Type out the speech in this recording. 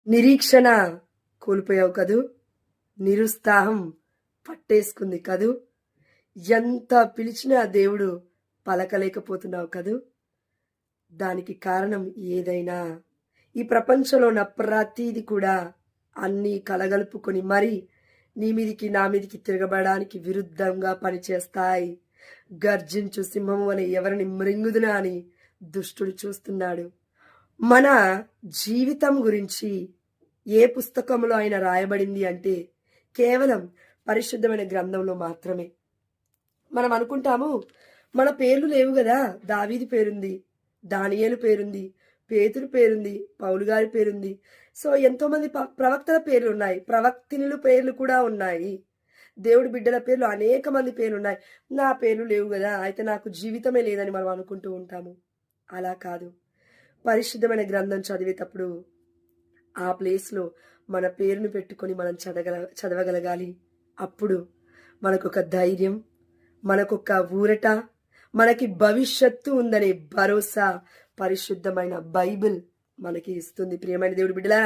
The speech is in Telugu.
నిరీక్షణ కోల్పోయావు కదూ, నిరుత్సాహం పట్టేసుకుంది కదూ, ఎంత పిలిచినా దేవుడు పలకలేకపోతున్నావు కదూ. దానికి కారణం ఏదైనా, ఈ ప్రపంచంలో ఉన్న ప్రతిది కూడా అన్నీ కలగలుపుకొని మరి నీ మీదికి నా మీదికి తిరగబడడానికి విరుద్ధంగా పనిచేస్తాయి. గర్జించు సింహము అని ఎవరిని మృంగుదునా అని దుష్టుడు చూస్తున్నాడు. మన జీవితం గురించి ఏ పుస్తకంలో అయినా రాయబడింది అంటే కేవలం పరిశుద్ధమైన గ్రంథంలో మాత్రమే. మనం అనుకుంటాము మన పేర్లు లేవు కదా, దావీదు పేరుంది, దానియేలు పేరుంది, పేతురు పేరుంది, పౌలు గారి పేరుంది. సో ఎంతో మంది ప్రవక్తల పేర్లు ఉన్నాయి, ప్రవక్తినుల పేర్లు కూడా ఉన్నాయి, దేవుడి బిడ్డల పేర్లు అనేక మంది పేర్లు ఉన్నాయి. నా పేర్లు లేవు కదా, అయితే నాకు జీవితమే లేదని మనం అనుకుంటూ ఉంటాము. అలా కాదు. పరిశుద్ధమైన గ్రంథం చదివేటప్పుడు ఆ ప్లేస్లో మన పేరును పెట్టుకొని మనం చదవగలగాలి. అప్పుడు మనకొక ధైర్యం, మనకొక ఊరట, మనకి భవిష్యత్తు ఉందనే భరోసా పరిశుద్ధమైన బైబిల్ మనకి ఇస్తుంది. ప్రియమైన దేవుడి బిడ్డలా,